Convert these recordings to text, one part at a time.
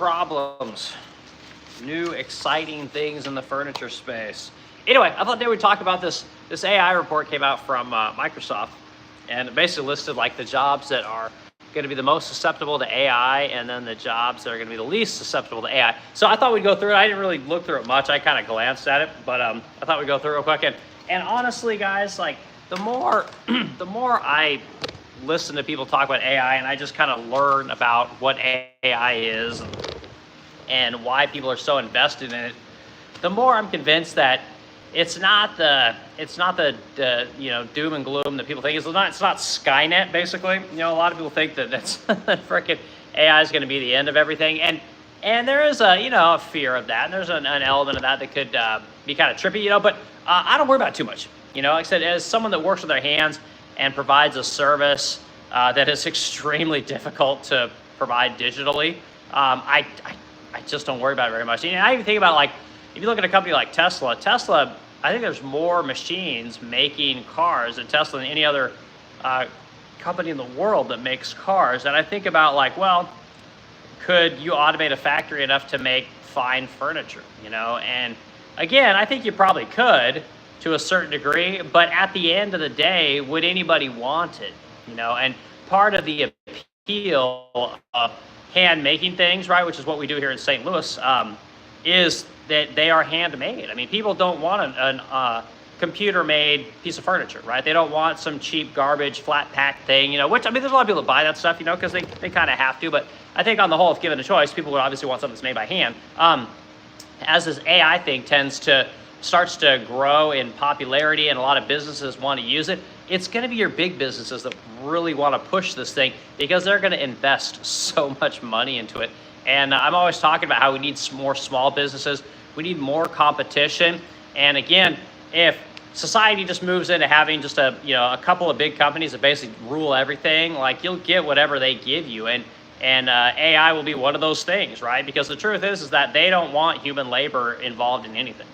problems, new exciting things in the furniture space. Anyway, I thought today we'd talk about this AI report came out from Microsoft, and it basically listed like the jobs that are going to be the most susceptible to AI, and then the jobs that are going to be the least susceptible to AI. So I thought we'd go through it. I didn't really look through it much. I kind of glanced at it, but I thought we'd go through it real quick. And honestly, guys, like the more I listen to people talk about AI, and I just kind of learn about what AI is and why people are so invested in it, the more I'm convinced that it's not the doom and gloom that people think. It's not Skynet, basically. You know, a lot of people think that that's freaking AI is going to be the end of everything, and there is a fear of that, and there's an element of that could be kind of trippy, but I don't worry about it too much. Like I said, as someone that works with their hands and provides a service that is extremely difficult to provide digitally, I just don't worry about it very much. I even think about, like, if you look at a company like Tesla, I think there's more machines making cars at Tesla than any other company in the world that makes cars. And I think about, like, well, could you automate a factory enough to make fine furniture? And again, I think you probably could to a certain degree, but at the end of the day, would anybody want it? And part of the appeal of hand making things, right, which is what we do here in St. Louis, is that they are handmade. I mean, people don't want a computer-made piece of furniture, right? They don't want some cheap garbage flat pack thing, which, I mean, there's a lot of people that buy that stuff, because they kind of have to, but I think on the whole, if given a choice, people would obviously want something that's made by hand. As this AI thing starts to grow in popularity and a lot of businesses want to use it, it's going to be your big businesses that really want to push this thing because they're going to invest so much money into it. And I'm always talking about how we need more small businesses. We need more competition. And again, if society just moves into having just a couple of big companies that basically rule everything, like, you'll get whatever they give you. And AI will be one of those things, right? Because the truth is that they don't want human labor involved in anything.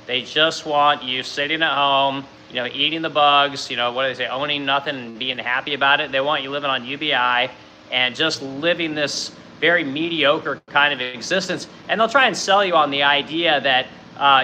They just want you sitting at home, eating the bugs, what do they say, owning nothing and being happy about it. They want you living on UBI and just living this very mediocre kind of existence. And they'll try and sell you on the idea that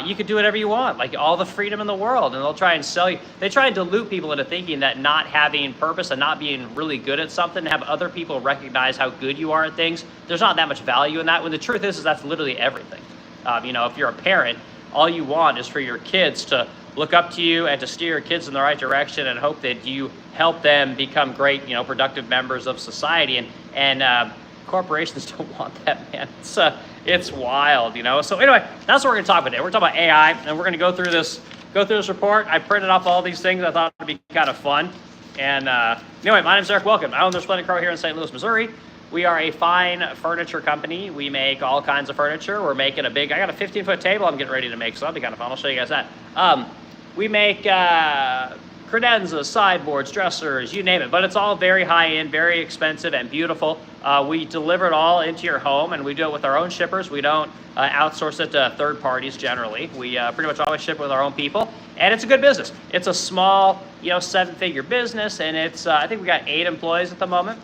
you could do whatever you want, like all the freedom in the world. And they'll try and sell you. They try and dilute people into thinking that not having purpose and not being really good at something, have other people recognize how good you are at things, there's not that much value in that, when the truth is that's literally everything. If you're a parent, all you want is for your kids to look up to you and to steer your kids in the right direction and hope that you help them become great, productive members of society. And corporations don't want that, man. It's wild, So anyway, that's what we're going to talk about today. We're talking about AI, and we're going to go through this report. I printed off all these things. I thought it'd be kind of fun. And anyway, my name's Eric Welcome. I own the Splendid Crow here in St. Louis, Missouri. We are a fine furniture company. We make all kinds of furniture. We're making I got a 15-foot table I'm getting ready to make, so that'll be kind of fun. I'll show you guys that. We make credenzas, sideboards, dressers, you name it, but it's all very high-end, very expensive, and beautiful. We deliver it all into your home, and we do it with our own shippers. We don't outsource it to third parties generally. We pretty much always ship with our own people, and it's a good business. It's a small, 7-figure business, and it's I think we got 8 employees at the moment.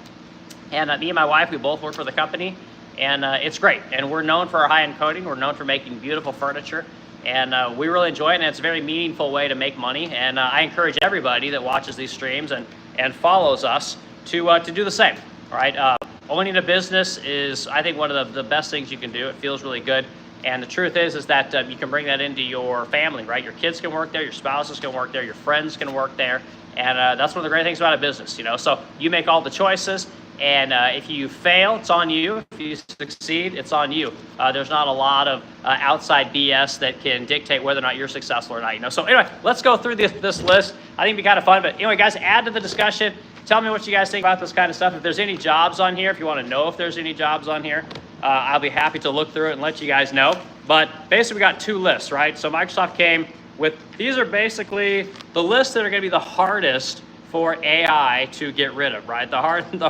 And me and my wife, we both work for the company, and it's great. And we're known for our high-end coating. We're known for making beautiful furniture, and we really enjoy it, and it's a very meaningful way to make money. And I encourage everybody that watches these streams and follows us to do the same, all right? Owning a business is, I think, one of the best things you can do. It feels really good. And the truth is that you can bring that into your family, right? Your kids can work there, your spouses can work there, your friends can work there. And that's one of the great things about a business, So you make all the choices. And if you fail, it's on you. If you succeed, it's on you. There's not a lot of outside BS that can dictate whether or not you're successful or not. So anyway, let's go through this list. I think it'd be kind of fun. But anyway, guys, add to the discussion. Tell me what you guys think about this kind of stuff. If there's any jobs on here, if you want to know if there's any jobs on here, I'll be happy to look through it and let you guys know. But basically, we got 2 lists, right? So Microsoft came with, these are basically the lists that are going to be the hardest for AI to get rid of, right? The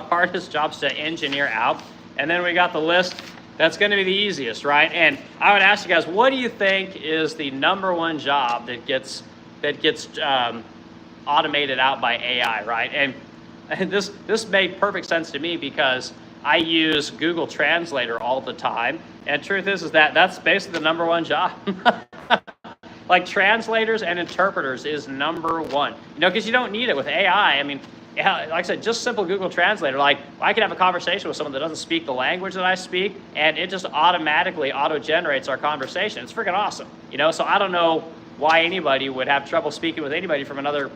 hardest jobs to engineer out. And then we got the list that's going to be the easiest, right? And I would ask you guys, what do you think is the #1 job that gets automated out by AI, right? And this made perfect sense to me because I use Google Translator all the time, and truth is that that's basically the number one job. Like translators and interpreters is number one. Because you don't need it with AI. I mean, like I said, just simple Google Translator. Like I can have a conversation with someone that doesn't speak the language that I speak, and it just automatically auto-generates our conversation. It's freaking awesome. So I don't know why anybody would have trouble speaking with anybody from another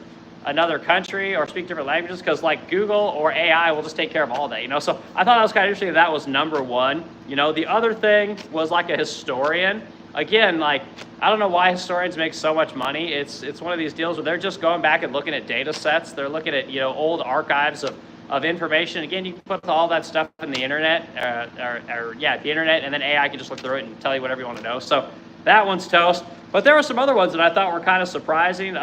country or speak different languages, because like Google or AI will just take care of all that. So I thought that was kind of interesting. That was number one. The other thing was like a historian. Again, like, I don't know why historians make so much money. It's one of these deals where they're just going back and looking at data sets. They're looking at, old archives of information. Again, you can put all that stuff in the internet, the internet, and then AI can just look through it and tell you whatever you want to know. So that one's toast. But there were some other ones that I thought were kind of surprising.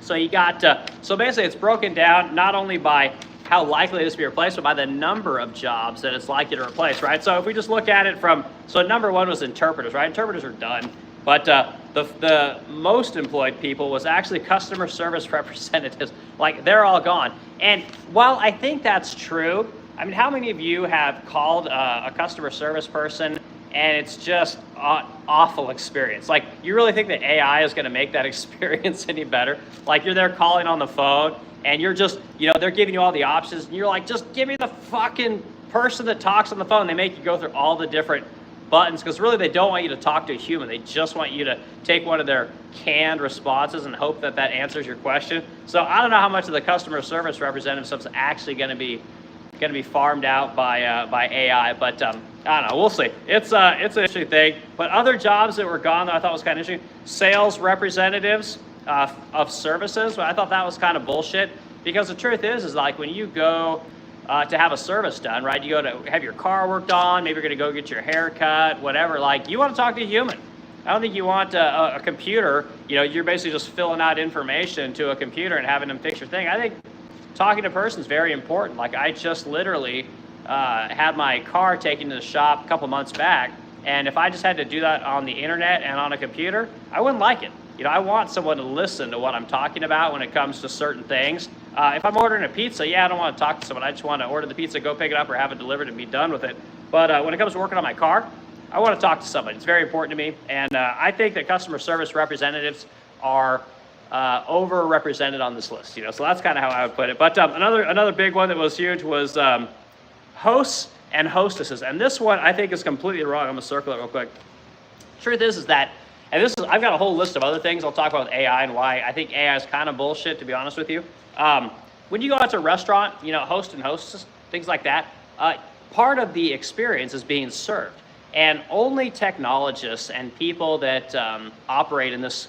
So you got, so basically it's broken down not only by how likely it is to be replaced, but by the number of jobs that it's likely to replace, right? So if we just look at it from, so number one was interpreters, right? Interpreters are done, but the most employed people was actually customer service representatives. Like they're all gone. And while I think that's true, I mean, how many of you have called a customer service person and it's just an awful experience? Like, you really think that AI is gonna make that experience any better? Like, you're there calling on the phone, and you're just, they're giving you all the options, and you're like, just give me the fucking person that talks on the phone. They make you go through all the different buttons, because really they don't want you to talk to a human. They just want you to take one of their canned responses and hope that that answers your question. So I don't know how much of the customer service representative stuff is actually gonna be farmed out by AI, but I don't know. We'll see. It's an interesting thing. But other jobs that were gone that I thought was kind of interesting: sales representatives of services. I thought that was kind of bullshit, because the truth is like when you go to have a service done, right? You go to have your car worked on. Maybe you're going to go get your hair cut, whatever. Like, you want to talk to a human. I don't think you want a computer. You're basically just filling out information to a computer and having them fix your thing. I think talking to a person is very important. Like, I just literally had my car taken to the shop a couple months back, and if I just had to do that on the internet and on a computer, I wouldn't like it. I want someone to listen to what I'm talking about when it comes to certain things. If I'm ordering a pizza, I don't want to talk to someone. I just want to order the pizza, go pick it up, or have it delivered and be done with it. But when it comes to working on my car, I want to talk to somebody. It's very important to me, and I think that customer service representatives are overrepresented on this list. So that's kind of how I would put it. But another big one that was huge was hosts and hostesses, and this one I think is completely wrong. I'm gonna circle it real quick. Truth is that, and I've got a whole list of other things I'll talk about with AI and why I think AI is kind of bullshit, to be honest with you. When you go out to a restaurant, host and hostess, things like that, part of the experience is being served, and only technologists and people that operate in this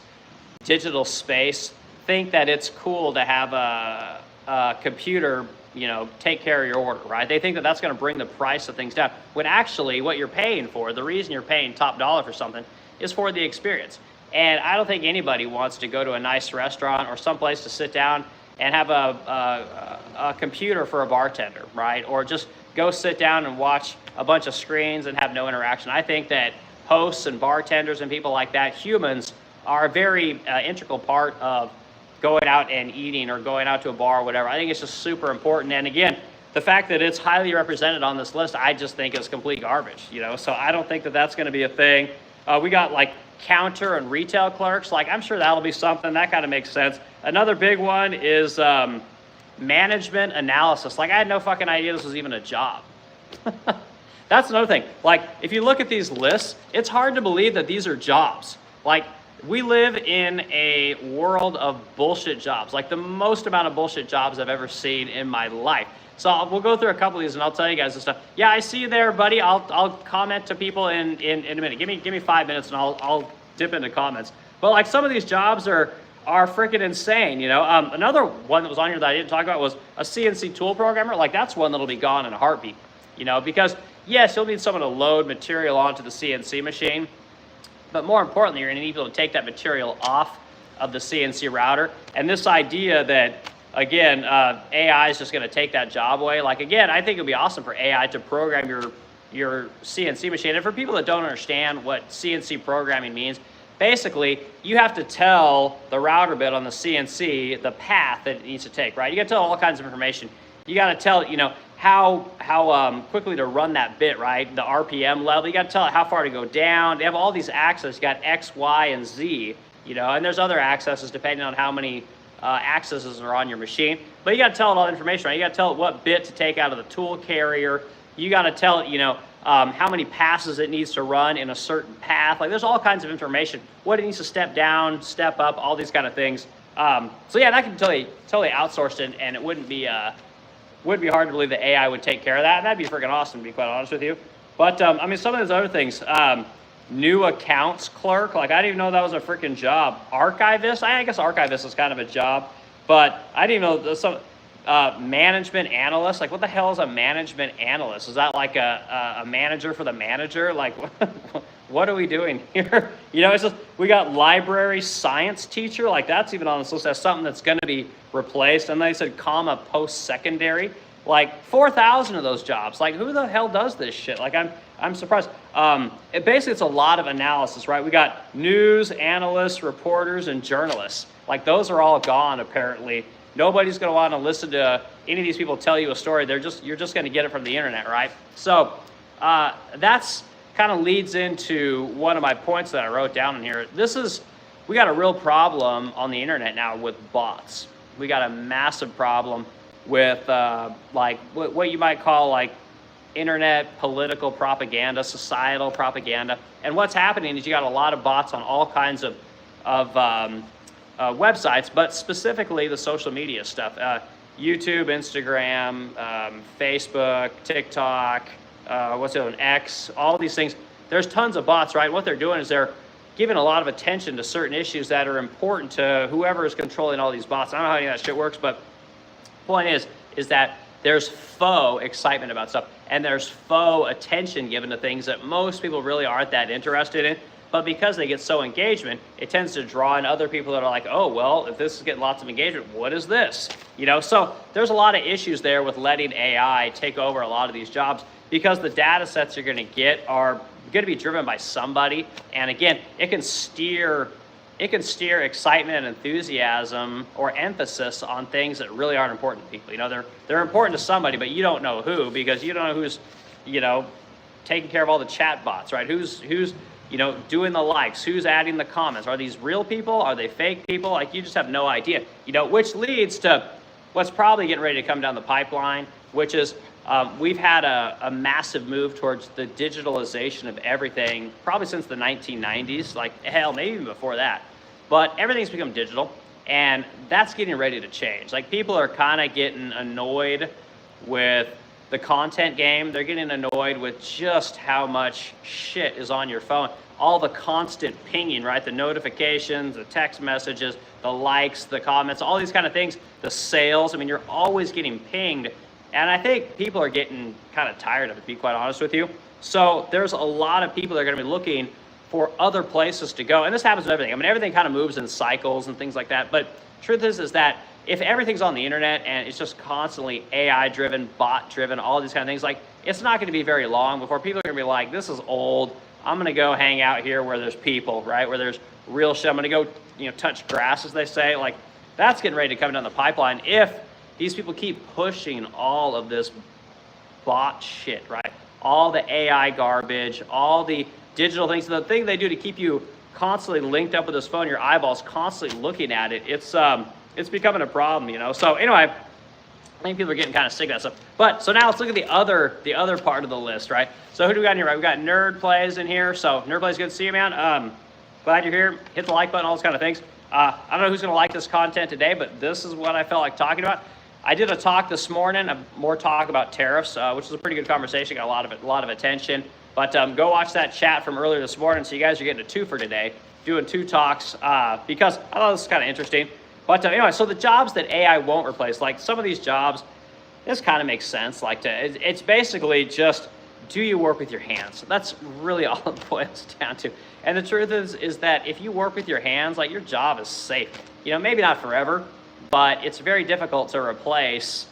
digital space think that it's cool to have a computer take care of your order, right? They think that that's going to bring the price of things down, when actually what you're paying for, the reason you're paying top dollar for something, is for the experience. And I don't think anybody wants to go to a nice restaurant or someplace to sit down and have a computer for a bartender, right? Or just go sit down and watch a bunch of screens and have no interaction. I think that hosts and bartenders and people like that, humans, are a very integral part of going out and eating or going out to a bar or whatever. I think it's just super important. And again, the fact that it's highly represented on this list, I just think is complete garbage, So I don't think that that's going to be a thing. We got like counter and retail clerks. Like, I'm sure that'll be something. That kind of makes sense. Another big one is management analysis. Like, I had no fucking idea this was even a job. That's another thing. Like, if you look at these lists, it's hard to believe that these are jobs. Like, we live in a world of bullshit jobs, like the most amount of bullshit jobs I've ever seen in my life. So we'll go through a couple of these and I'll tell you guys this stuff. Yeah, I see you there, buddy. I'll comment to people in a minute. Give me 5 minutes and I'll dip into comments. But like, some of these jobs are freaking insane, Another one that was on here that I didn't talk about was a CNC tool programmer. Like, that's one that'll be gone in a heartbeat, because yes, you'll need someone to load material onto the CNC machine. But more importantly, you're going to need people to take that material off of the CNC router. And this idea that, again, AI is just going to take that job away. Like, again, I think it would be awesome for AI to program your CNC machine. And for people that don't understand what CNC programming means, basically, you have to tell the router bit on the CNC the path that it needs to take, right? You got to tell all kinds of information. You got to tell, how quickly to run that bit, right? The RPM level. You got to tell it how far to go down. They have all these accesses. You got X, Y, and Z. You know, and there's other accesses depending on how many accesses are on your machine. But you got to tell it all the information, right? You got to tell it what bit to take out of the tool carrier. You got to tell it, you know, how many passes it needs to run in a certain path. Like there's all kinds of information. What it needs to step down, step up, all these kind of things. So yeah, that can totally outsourced it, and it wouldn't be hard to believe that AI would take care of that. That'd be freaking awesome, to be quite honest with you. But I mean, some of those other things, new accounts clerk, like I didn't even know that was a freaking job. Archivist, I guess archivist is kind of a job, but I didn't even know some management analyst. Like what the hell is a management analyst? Is that like a manager for the manager? Like what are we doing here? You know, it's just, we got library science teacher, like that's even on this list as something that's going to be replaced. And they said comma post-secondary, like 4,000 of those jobs. Like who the hell does this shit? Like I'm surprised. Basically it's a lot of analysis, right? We got news analysts, reporters, and journalists. Like those are all gone apparently. Nobody's going to want to listen to any of these people tell you a story. You're just going to get it from the internet, right? So that's kind of leads into one of my points that I wrote down in here. We got a real problem on the internet now with bots. We got a massive problem with like what you might call like internet political propaganda, societal propaganda. And what's happening is you got a lot of bots on all kinds of websites, but specifically the social media stuff. YouTube, Instagram, Facebook, TikTok, what's the other one, X, all these things. There's tons of bots, right? What they're doing is they're giving a lot of attention to certain issues that are important to whoever is controlling all these bots. I don't know how any of that shit works, but the point is that there's faux excitement about stuff, and there's faux attention given to things that most people really aren't that interested in. But because they get so engagement, it tends to draw in other people that are like, oh, well, if this is getting lots of engagement, what is this? You know, so there's a lot of issues there with letting AI take over a lot of these jobs, because the data sets you're going to get are going to be driven by somebody. And again, it can steer excitement and enthusiasm or emphasis on things that really aren't important to people. You know, they're important to somebody, but you don't know who, because you don't know who's, you know, taking care of all the chat bots, right? Who's you know, doing the likes, who's adding the comments. Are these real people? Are they fake people? Like, you just have no idea, you know, which leads to what's probably getting ready to come down the pipeline, which is we've had a massive move towards the digitalization of everything, probably since the 1990s, like hell, maybe even before that. But everything's become digital, and that's getting ready to change. Like, people are kind of getting annoyed with the content game. They're getting annoyed with just how much shit is on your phone. All the constant pinging, right? The notifications, the text messages, the likes, the comments, all these kind of things, the sales. I mean, you're always getting pinged. And I think people are getting kind of tired of it, to be quite honest with you. So there's a lot of people that are going to be looking for other places to go. And this happens with everything. I mean, everything kind of moves in cycles and things like that. But truth is that if everything's on the internet and it's just constantly AI driven, bot driven, all these kind of things, like, it's not going to be very long before people are going to be like, this is old. I'm going to go hang out here where there's people, right? Where there's real shit. I'm going to go, you know, touch grass, as they say. Like, that's getting ready to come down the pipeline if these people keep pushing all of this bot shit, right? All the AI garbage, all the digital things. The thing they do to keep you constantly linked up with this phone, your eyeballs constantly looking at it, it's becoming a problem, you know? So anyway, I think people are getting kind of sick of that stuff. But so now let's look at the other part of the list, right? So who do we got in here, right? We got Nerd Plays in here. So Nerd Plays, good to see you, man. Glad you're here. Hit the like button, all those kind of things. I don't know who's going to like this content today, but this is what I felt like talking about. I did a talk this morning, more talk about tariffs, which was a pretty good conversation. Got a lot of attention. But go watch that chat from earlier this morning. So you guys are getting a 2 for today, doing 2 talks, because I thought this was kind of interesting. But anyway, so the jobs that AI won't replace, like some of these jobs, this kind of makes sense. Like, it's basically just, do you work with your hands? That's really all it boils down to. And the truth is that if you work with your hands, like, your job is safe. You know, maybe not forever, but it's very difficult to replace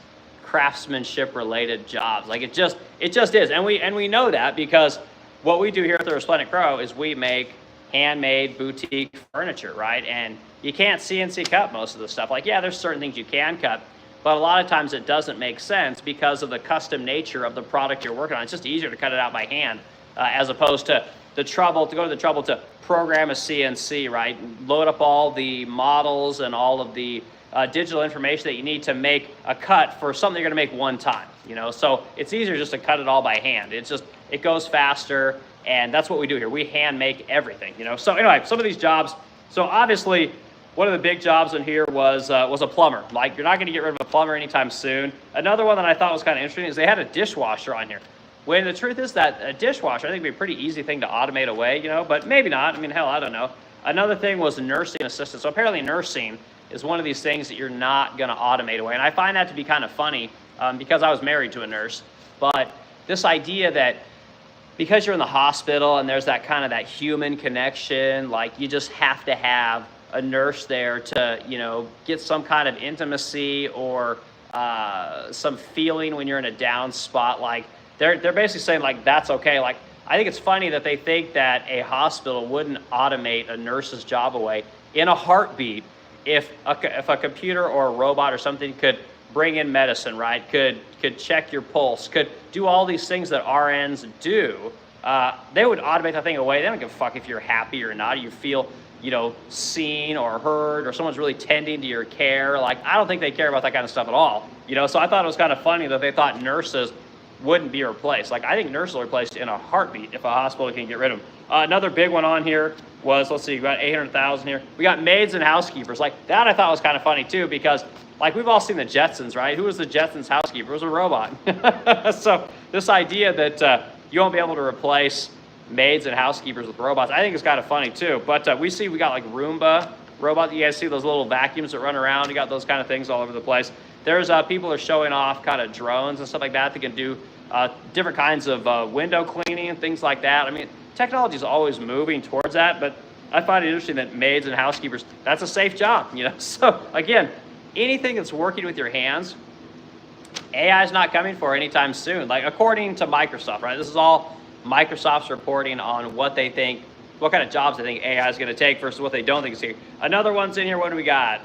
craftsmanship related jobs. Like, it just is. And we know that because what we do here at the Resplendent Crow is we make handmade boutique furniture, right? And you can't CNC cut most of the stuff. Like, yeah, there's certain things you can cut, but a lot of times it doesn't make sense because of the custom nature of the product you're working on. It's just easier to cut it out by hand as opposed to go to the trouble to program a CNC, right? Load up all the models and all of the digital information that you need to make a cut for something you're going to make one time, So it's easier just to cut it all by hand. It goes faster, and that's what we do here. We hand make everything, So anyway, some of these jobs. So obviously, one of the big jobs in here was a plumber. Like, you're not going to get rid of a plumber anytime soon. Another one that I thought was kind of interesting is they had a dishwasher on here. When the truth is that a dishwasher, I think, would be a pretty easy thing to automate away, but maybe not. I mean, hell, I don't know. Another thing was nursing assistant. So apparently nursing is one of these things that you're not going to automate away. And I find that to be kind of funny because I was married to a nurse. But this idea that because you're in the hospital and there's that human connection, like you just have to have a nurse there to, get some kind of intimacy or some feeling when you're in a down spot. Like they're basically saying like that's okay. Like I think it's funny that they think that a hospital wouldn't automate a nurse's job away in a heartbeat if a computer or a robot or something could bring in medicine, right? Could check your pulse, could do all these things that RNs do. They would automate that thing away. They don't give a fuck if you're happy or not. You feel, seen or heard, or someone's really tending to your care. Like, I don't think they care about that kind of stuff at all. So I thought it was kind of funny that they thought nurses wouldn't be replaced. Like, I think nurses are replaced in a heartbeat if a hospital can get rid of them. Another big one on here was, let's see, we got 800,000 here. We got maids and housekeepers. Like, that I thought was kind of funny too, because like we've all seen the Jetsons, right? Who was the Jetsons housekeeper? It was a robot. So this idea that you won't be able to replace maids and housekeepers with robots, I think is kind of funny too. But we got like Roomba robot. You guys see those little vacuums that run around? You got those kind of things all over the place. There's people are showing off kind of drones and stuff like that can do different kinds of window cleaning and things like that. I mean, technology is always moving towards that, but I find it interesting that maids and housekeepers, that's a safe job, So again, anything that's working with your hands, AI is not coming for anytime soon. Like according to Microsoft, right? This is all Microsoft's reporting on what they think, what kind of jobs they think AI is going to take versus what they don't think is here. Another one's in here. What do we got?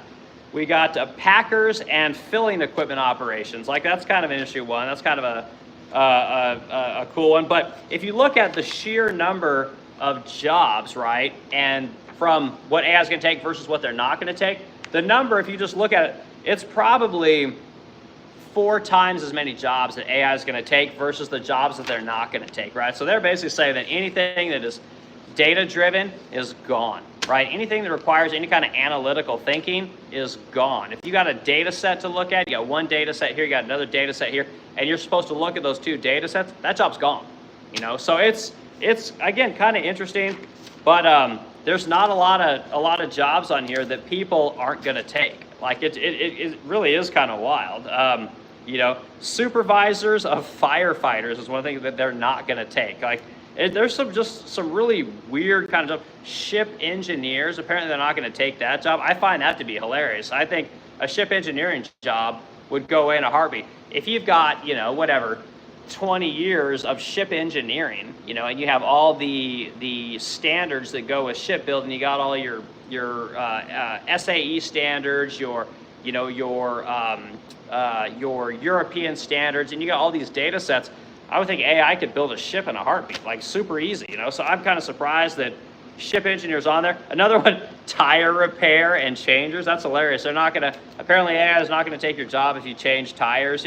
We got packers and filling equipment operations. Like that's kind of an interesting one. That's kind of a cool one. But if you look at the sheer number of jobs, right, and from what AI is going to take versus what they're not going to take, the number, if you just look at it, it's probably 4 times as many jobs that AI is going to take versus the jobs that they're not going to take, right? So they're basically saying that anything that is data-driven is gone, right? Anything that requires any kind of analytical thinking is gone. If you got a data set to look at, you got one data set here, you got another data set here, and you're supposed to look at those 2 data sets, that job's gone, So it's again kind of interesting, but there's not a lot of jobs on here that people aren't going to take. Like it really is kind of wild. Supervisors of firefighters is one thing that they're not going to take. Like there's some really weird kind of stuff. Ship engineers, apparently they're not going to take that job. I find that to be hilarious. I think a ship engineering job would go away in a heartbeat. If you've got 20 years of ship engineering, and you have all the standards that go with shipbuilding, you got all your SAE standards, your European standards, and you got all these data sets. I would think AI could build a ship in a heartbeat, like super easy, So I'm kind of surprised that ship engineers on there. Another one, tire repair and changers. That's hilarious. They're not going to, apparently AI is not going to take your job if you change tires,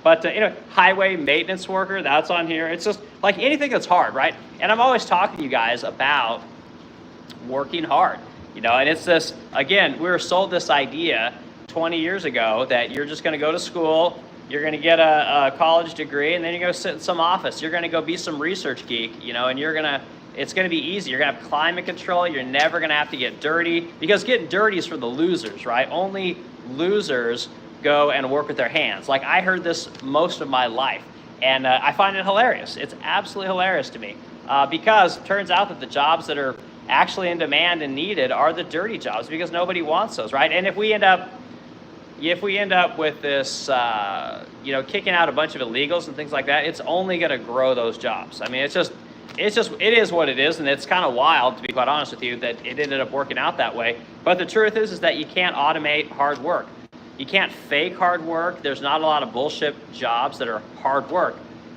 But, highway maintenance worker, that's on here. It's just like anything that's hard, right? And I'm always talking to you guys about working hard, and it's this, again, we were sold this idea 20 years ago that you're just going to go to school, you're going to get a college degree, and then you're going to sit in some office. You're going to go be some research geek, and it's going to be easy. You're going to have climate control. You're never going to have to get dirty, because getting dirty is for the losers, right? Only losers go and work with their hands. Like I heard this most of my life, and I find it hilarious. It's absolutely hilarious to me because it turns out that the jobs that are actually in demand and needed are the dirty jobs, because nobody wants those, right? And if we end up with this, kicking out a bunch of illegals and things like that, it's only going to grow those jobs. I mean, it is what it is, and it's kind of wild, to be quite honest with you, that it ended up working out that way. But the truth is that you can't automate hard work. You can't fake hard work. There's not a lot of bullshit jobs that are hard work.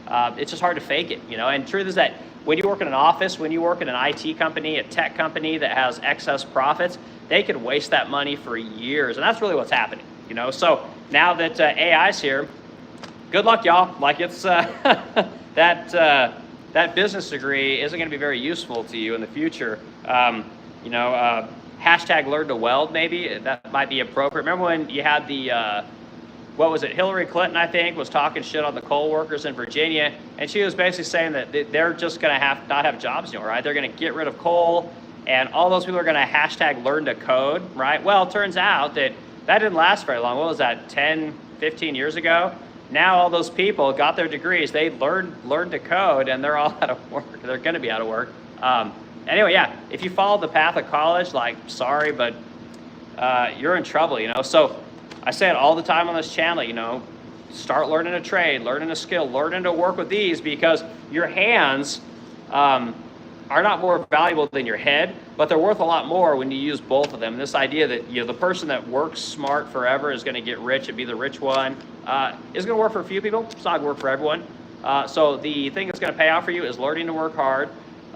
It's just hard to fake it, you know. And the truth is that when you work in an office, when you work in an IT company, a tech company that has excess profits, they could waste that money for years, and that's really what's happening, you know. So now that AI's here, good luck, y'all. Like it's that business degree isn't going to be very useful to you in the future. You know, hashtag learn to weld, maybe that might be appropriate. Remember when you had the what was it, Hillary Clinton, I think, was talking shit on the coal workers in Virginia, and she was basically saying that they're just going to not have jobs anymore, right? They're going to get rid of coal, and all those people are going to hashtag learn to code, right? Well, it turns out that didn't last very long. What was that, 10, 15 years ago? Now all those people got their degrees, they learned to code, and they're all out of work. They're going to be out of work. Anyway, yeah, if you followed the path of college, like, sorry, but you're in trouble, you know? So I say it all the time on this channel, you know, start learning a trade, learning a skill, learning to work with these, because your hands are not more valuable than your head, but they're worth a lot more when you use both of them. And this idea that, you know, the person that works smart forever is going to get rich and be the rich one is going to work for a few people. It's not going to work for everyone. So the thing that's going to pay off for you is learning to work hard,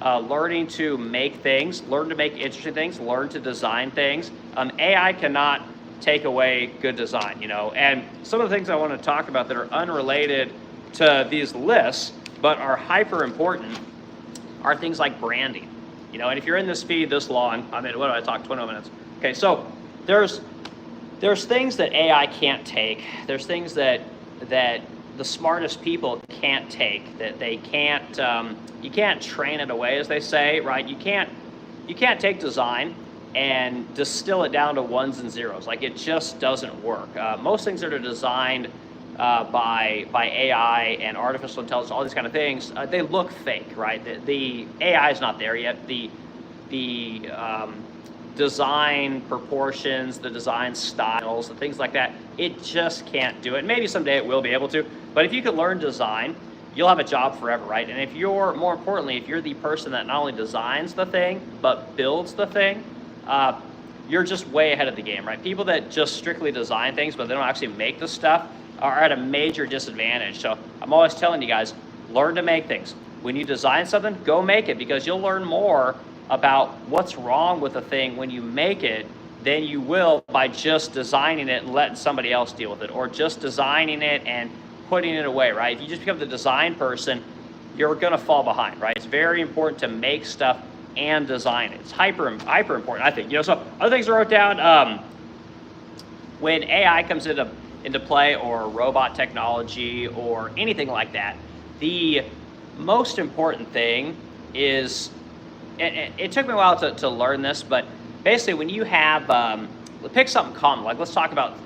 learning to make things, learn to make interesting things, learn to design things. AI cannot take away good design, you know. And some of the things I want to talk about that are unrelated to these lists, but are hyper important, are things like branding, you know. And if you're in this feed this long, I mean, what did I talk, 20 minutes? Okay, so there's things that AI can't take. There's things that the smartest people can't take, that they can't, you can't train it away, as they say, right? You can't take design and distill it down to ones and zeros. Like, it just doesn't work. Most things that are designed by AI and artificial intelligence, all these kind of things, they look fake, right? The AI is not there yet. The design proportions, the design styles, the things like that, it just can't do it. Maybe someday it will be able to, but if you could learn design, you'll have a job forever, right? And if you're, more importantly, if you're the person that not only designs the thing, but builds the thing, you're just way ahead of the game, right? People that just strictly design things, but they don't actually make the stuff, are at a major disadvantage. So I'm always telling you guys, learn to make things. When you design something, go make it, because you'll learn more about what's wrong with a thing when you make it than you will by just designing it and letting somebody else deal with it, or just designing it and putting it away, right? If you just become the design person, you're gonna fall behind, right? It's very important to make stuff and design it. It's hyper important, I think. You know, so other things I wrote down, when AI comes into play, or robot technology or anything like that, the most important thing is, it took me a while to learn this, but basically when you have, pick something common, like let's talk about,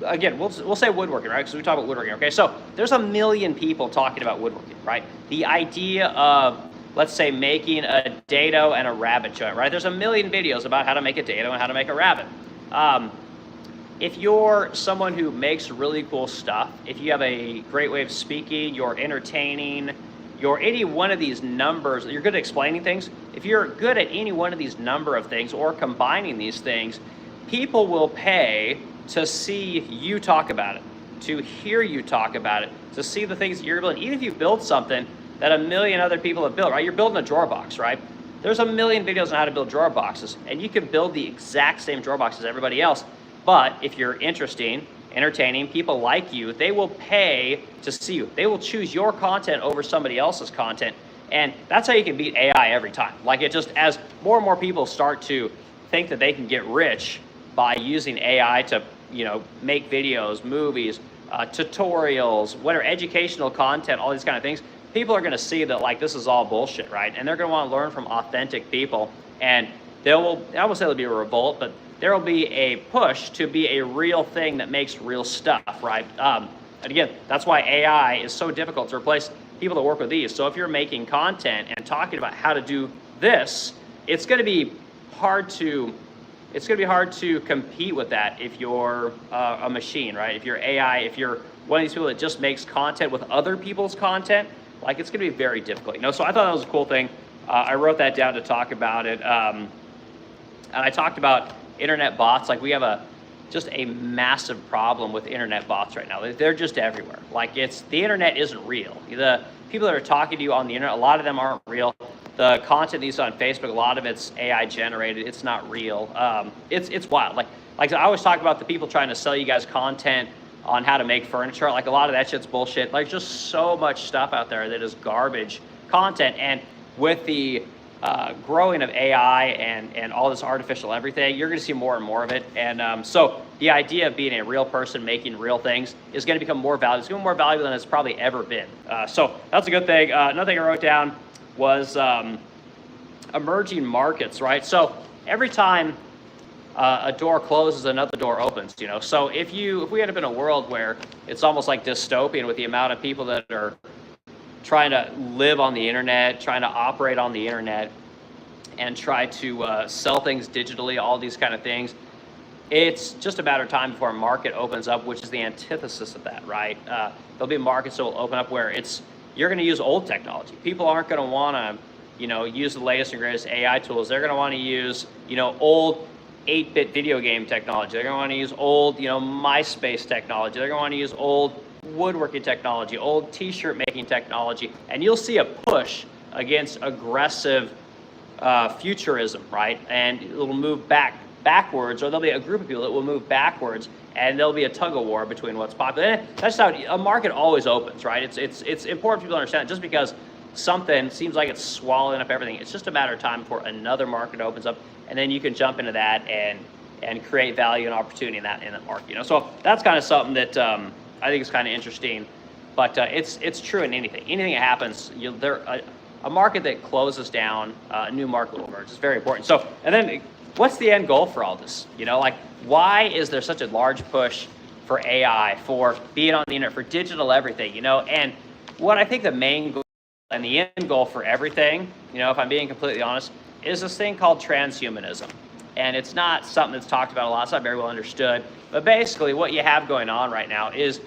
again, we'll say woodworking, right? Because we talk about woodworking, okay? So there's a million people talking about woodworking, right? The idea of, let's say, making a dado and a rabbit joint, right? There's a million videos about how to make a dado and how to make a rabbit. If you're someone who makes really cool stuff, if you have a great way of speaking, you're entertaining, you're any one of these numbers, you're good at explaining things, if you're good at any one of these number of things or combining these things, people will pay to see you talk about it, to hear you talk about it, to see the things that you're building. Even if you build something that a million other people have built, right? You're building a drawer box, right? There's a million videos on how to build drawer boxes, and you can build the exact same drawer box as everybody else. But if you're interesting, entertaining, people like you, they will pay to see you. They will choose your content over somebody else's content. And that's how you can beat AI every time. Like, it just, as more and more people start to think that they can get rich by using AI to, you know, make videos, movies, tutorials, whatever, educational content, all these kind of things, people are going to see that, like, this is all bullshit, right? And they're going to want to learn from authentic people. And there will, I won't say there'll be a revolt, but there will be a push to be a real thing that makes real stuff, right? And again, that's why AI is so difficult to replace people that work with these. So if you're making content and talking about how to do this, it's going to be hard to compete with that if you're a machine, right? If you're AI, if you're one of these people that just makes content with other people's content, like, it's going to be very difficult, you know? So I thought that was a cool thing. I wrote that down to talk about it. And I talked about internet bots. Like, we have just a massive problem with internet bots right now. They're just everywhere. Like the internet isn't real. The people that are talking to you on the internet, a lot of them aren't real. The content that you see on Facebook, a lot of it's AI generated. It's not real. It's wild. Like I always talk about the people trying to sell you guys content on how to make furniture. Like a lot of that shit's bullshit. Like just so much stuff out there that is garbage content. And with the growing of AI and all this artificial everything, you're going to see more and more of it. And so the idea of being a real person making real things is going to become more valuable. It's going to be more valuable than it's probably ever been. So that's a good thing. Another thing I wrote down was emerging markets, right? So every time a door closes, another door opens, you know? So if we had been a world where it's almost like dystopian with the amount of people that are trying to live on the internet, trying to operate on the internet, and try to sell things digitally, all these kind of things, it's just a matter of time before a market opens up, which is the antithesis of that, right? There'll be markets that will open up where you're going to use old technology. People aren't going to want to, use the latest and greatest AI tools. They're going to want to use, old 8-bit video game technology. They're going to want to use old, MySpace technology. They're going to want to use old woodworking technology, old t-shirt making technology, and you'll see a push against aggressive futurism, right? And it'll move backwards, or there'll be a group of people that will move backwards, and there'll be a tug of war between what's popular. And that's how a market always opens, right? It's important for people to understand that just because something seems like it's swallowing up everything, it's just a matter of time before another market opens up, and then you can jump into that and create value and opportunity in that market. So that's kind of something that I think is kind of interesting, but it's true in anything. Anything that happens, a market that closes down, a new market will emerge. It's very important. So, and then what's the end goal for all this? Why is there such a large push for AI, for being on the internet, for digital everything? And what I think the main goal and the end goal for everything, if I'm being completely honest, is this thing called transhumanism. And it's not something that's talked about a lot. It's not very well understood. But basically what you have going on right now is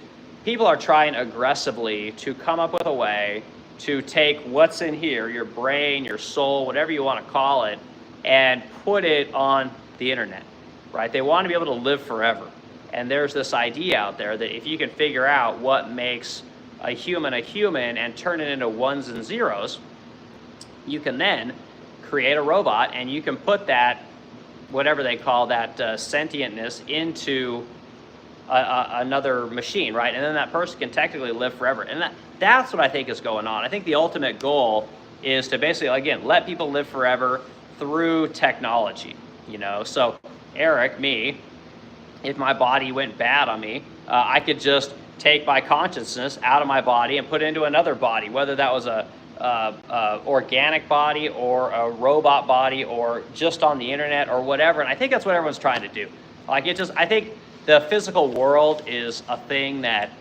people are trying aggressively to come up with a way to take what's in here, your brain, your soul, whatever you want to call it, and put it on the internet, right? They want to be able to live forever. And there's this idea out there that if you can figure out what makes a human and turn it into ones and zeros, you can then create a robot, and you can put that, whatever they call that sentientness, into another machine, right? And then that person can technically live forever. And that's what I think is going on. I think the ultimate goal is to basically, again, let people live forever through technology, So Eric, me, if my body went bad on me, I could just take my consciousness out of my body and put it into another body, whether that was a organic body or a robot body or just on the internet or whatever. And I think that's what everyone's trying to do. I think the physical world is a thing that,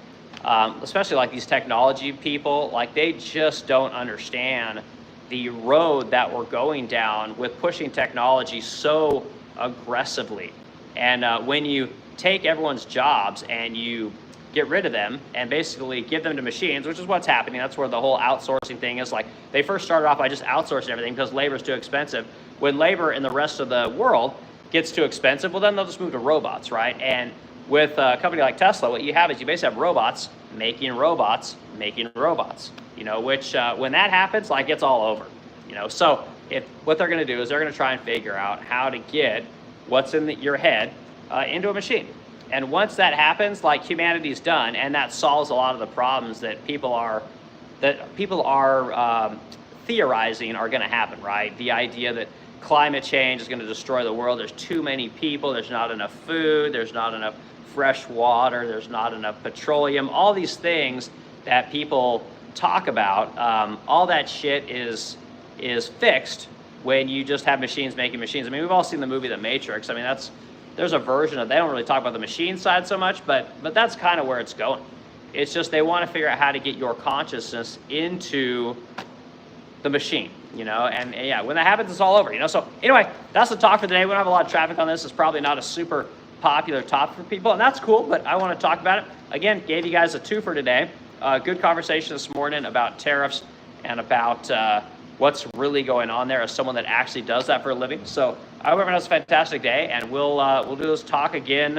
especially like these technology people, they just don't understand the road that we're going down with pushing technology so aggressively. And when you take everyone's jobs and you get rid of them and basically give them to machines, which is what's happening. That's where the whole outsourcing thing is. They first started off by just outsourcing everything because labor is too expensive. When labor in the rest of the world gets too expensive, well, then they'll just move to robots, right? And with a company like Tesla, what you have is you basically have robots making robots, which when that happens, it's all over, So what they're going to do is they're going to try and figure out how to get what's in your head into a machine. And once that happens, humanity's done, and that solves a lot of the problems that people are theorizing are going to happen, right? The idea that climate change is going to destroy the world. There's too many people. There's not enough food. There's not enough fresh water. There's not enough petroleum. All these things that people talk about, all that shit is fixed when you just have machines making machines. I mean, we've all seen the movie The Matrix. I mean, there's a version of, they don't really talk about the machine side so much, but that's kind of where it's going. It's just they want to figure out how to get your consciousness into the machine, and yeah, when that happens, it's all over, So anyway, that's the talk for today. We don't have a lot of traffic on this. It's probably not a super popular topic for people, and that's cool, but I want to talk about it. Again, gave you guys a 2 for today. Good conversation this morning about tariffs and about what's really going on there as someone that actually does that for a living. So I hope everyone has a fantastic day, and we'll do this talk again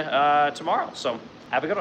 tomorrow. So have a good one.